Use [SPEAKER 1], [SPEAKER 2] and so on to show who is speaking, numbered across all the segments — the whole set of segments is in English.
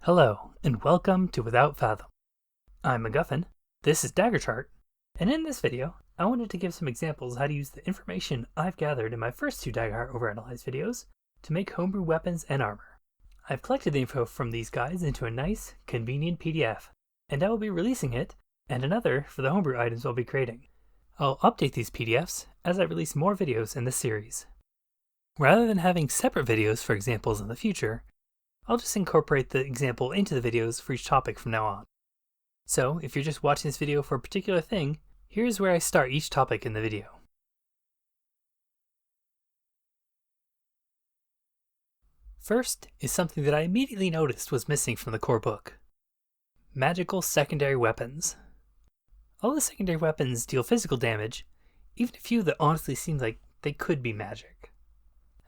[SPEAKER 1] Hello, and welcome to Without Fathom. I'm MacGuffen, this is Daggerheart, and in this video, I wanted to give some examples of how to use the information I've gathered in my first two Daggerheart Overanalyzed videos to make homebrew weapons and armor. I've collected the info from these guides into a nice, convenient PDF, and I will be releasing it, and another for the homebrew items I'll be creating. I'll update these PDFs as I release more videos in this series. Rather than having separate videos for examples in the future, I'll just incorporate the example into the videos for each topic from now on. So, if you're just watching this video for a particular thing, here's where I start each topic in the video. First is something that I immediately noticed was missing from the core book. Magical secondary weapons. All the secondary weapons deal physical damage, even a few that honestly seem like they could be magic.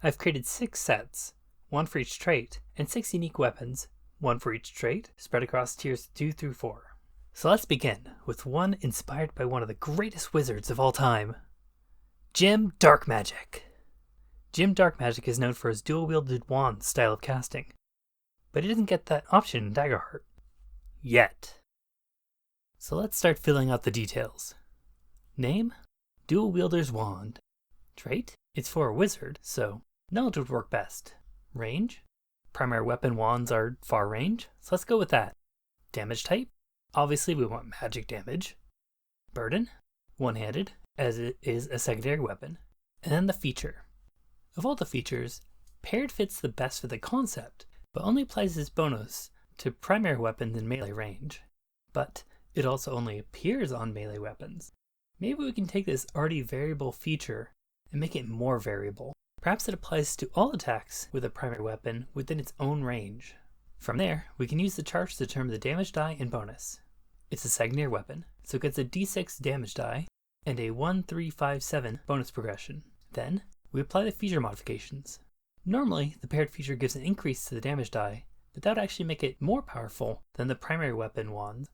[SPEAKER 1] I've created 6 sets, 1 for each trait, and 6 unique weapons, 1 for each trait, spread across tiers 2 through 4. So let's begin with one inspired by one of the greatest wizards of all time, Jim Darkmagic. Jim Darkmagic is known for his dual-wielded wand style of casting, but he doesn't get that option in Daggerheart. Yet. So let's start filling out the details. Name? Dual Wielder's Wand. Trait? It's for a wizard, so knowledge would work best. Range? Primary weapon wands are far range, so let's go with that. Damage type? Obviously we want magic damage. Burden? One-handed, as it is a secondary weapon. And then the feature. Of all the features, paired fits the best for the concept, but only applies this bonus to primary weapons in melee range. But it also only appears on melee weapons. Maybe we can take this already variable feature and make it more variable. Perhaps it applies to all attacks with a primary weapon within its own range. From there, we can use the chart to determine the damage die and bonus. It's a secondary weapon, so it gets a d6 damage die and a 1, 3, 5, 7 bonus progression. Then, we apply the feature modifications. Normally, the paired feature gives an increase to the damage die, but that would actually make it more powerful than the primary weapon wands.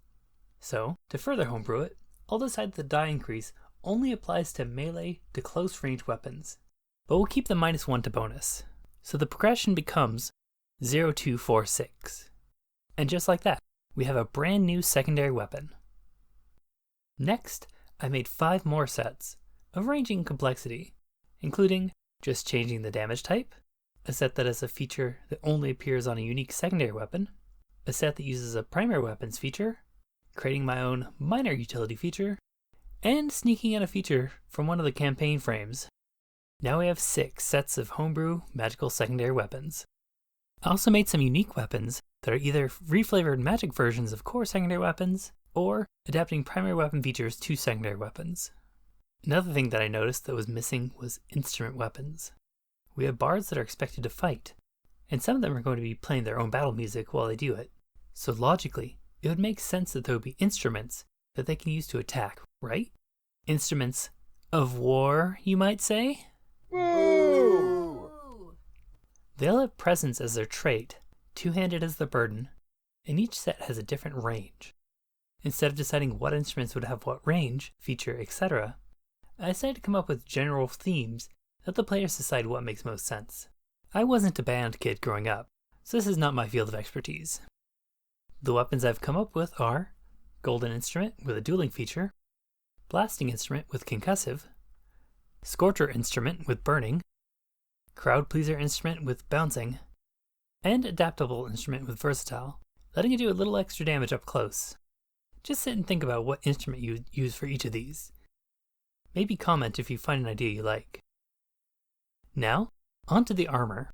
[SPEAKER 1] So, to further homebrew it, I'll decide that the die increase only applies to melee to close range weapons. But we'll keep the -1 to bonus. So the progression becomes 0, 2, 4, 6. And just like that, we have a brand new secondary weapon. Next, I made 5 more sets of ranging complexity, including just changing the damage type, a set that has a feature that only appears on a unique secondary weapon, a set that uses a primary weapons feature, creating my own minor utility feature, and sneaking in a feature from one of the campaign frames. Now we have 6 sets of homebrew magical secondary weapons. I also made some unique weapons that are either reflavored magic versions of core secondary weapons, or adapting primary weapon features to secondary weapons. Another thing that I noticed that was missing was instrument weapons. We have bards that are expected to fight, and some of them are going to be playing their own battle music while they do it. So logically, it would make sense that there would be instruments that they can use to attack, right? Instruments of war, you might say?
[SPEAKER 2] Woo!
[SPEAKER 1] They'll have presence as their trait, two-handed as the burden, and each set has a different range. Instead of deciding what instruments would have what range, feature, etc., I decided to come up with general themes that the players decide what makes most sense. I wasn't a band kid growing up, so this is not my field of expertise. The weapons I've come up with are Golden Instrument with a dueling feature, Blasting Instrument with concussive, Scorcher Instrument with burning, Crowd Pleaser Instrument with bouncing, and Adaptable Instrument with versatile, letting you do a little extra damage up close. Just sit and think about what instrument you use for each of these. Maybe comment if you find an idea you like. Now, onto the armor.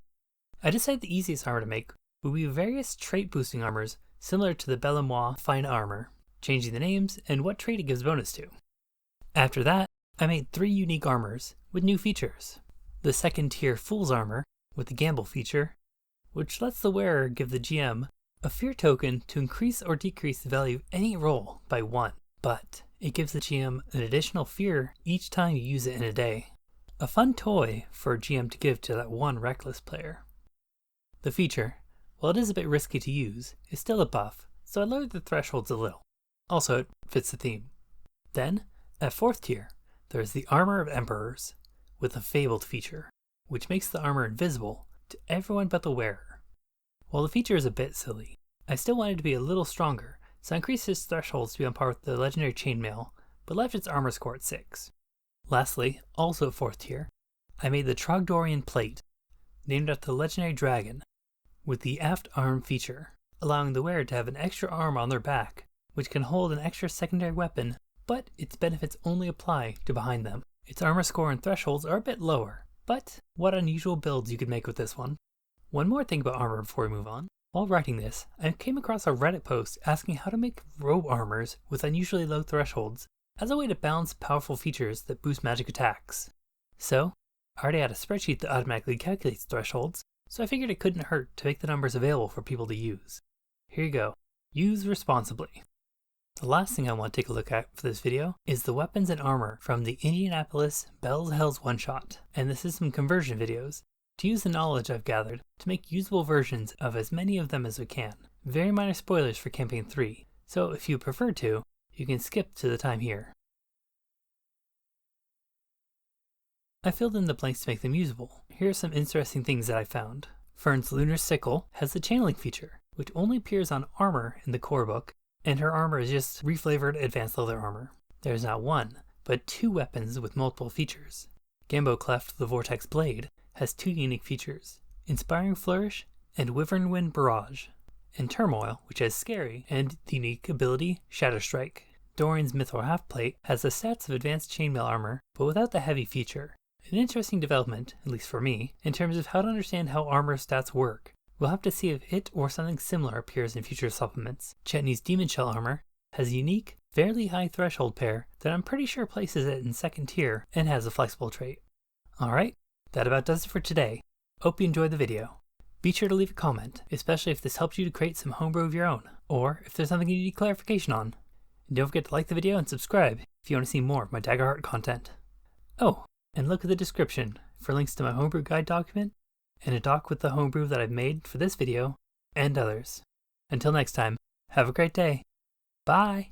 [SPEAKER 1] I decided the easiest armor to make would be various trait boosting armors similar to the Bellemois Fine Armor, changing the names and what trait it gives bonus to. After that, I made 3 unique armors with new features. The second tier Fool's Armor with the Gamble feature, which lets the wearer give the GM a fear token to increase or decrease the value of any roll by 1, but it gives the GM an additional fear each time you use it in a day. A fun toy for a GM to give to that one reckless player. The feature, while it is a bit risky to use, is still a buff, so I lowered the thresholds a little. Also, it fits the theme. Then, at 4th tier, there is the Armor of Emperors, with a Fabled feature, which makes the armor invisible to everyone but the wearer. While the feature is a bit silly, I still wanted to be a little stronger, so I increased his thresholds to be on par with the legendary chainmail, but left its armor score at 6. Lastly, also 4th tier, I made the Trogdorian plate, named after the legendary dragon, with the aft arm feature, allowing the wearer to have an extra arm on their back, which can hold an extra secondary weapon, but its benefits only apply to behind them. Its armor score and thresholds are a bit lower, but what unusual builds you could make with this one. One more thing about armor before we move on. While writing this, I came across a Reddit post asking how to make robe armors with unusually low thresholds as a way to balance powerful features that boost magic attacks. So, I already had a spreadsheet that automatically calculates thresholds, so I figured it couldn't hurt to make the numbers available for people to use. Here you go. Use responsibly. The last thing I want to take a look at for this video is the weapons and armor from the Indianapolis Bells Hells one-shot, and this is some conversion videos to use the knowledge I've gathered to make usable versions of as many of them as we can. Very minor spoilers for Campaign 3, so if you prefer to, you can skip to the time here. I filled in the blanks to make them usable. Here are some interesting things that I found. Fern's Lunar Sickle has the channeling feature, which only appears on armor in the core book, and her armor is just reflavored advanced leather armor. There's not one, but 2 weapons with multiple features. Gambo Cleft the Vortex Blade has 2 unique features, Inspiring Flourish and Wyvern Wind Barrage, and Turmoil, which has Scary and the unique ability Shatter Strike. Dorian's Mithril Halfplate has the stats of advanced chainmail armor, but without the heavy feature. An interesting development, at least for me, in terms of how to understand how armor stats work. We'll have to see if it or something similar appears in future supplements. Chetney's Demon Shell armor has a unique, fairly high threshold pair that I'm pretty sure places it in 2nd tier and has a flexible trait. Alright, that about does it for today. Hope you enjoyed the video. Be sure to leave a comment, especially if this helped you to create some homebrew of your own, or if there's something you need clarification on. And don't forget to like the video and subscribe if you want to see more of my Daggerheart content. Oh, and look at the description for links to my homebrew guide document and a doc with the homebrew that I've made for this video and others. Until next time, have a great day. Bye!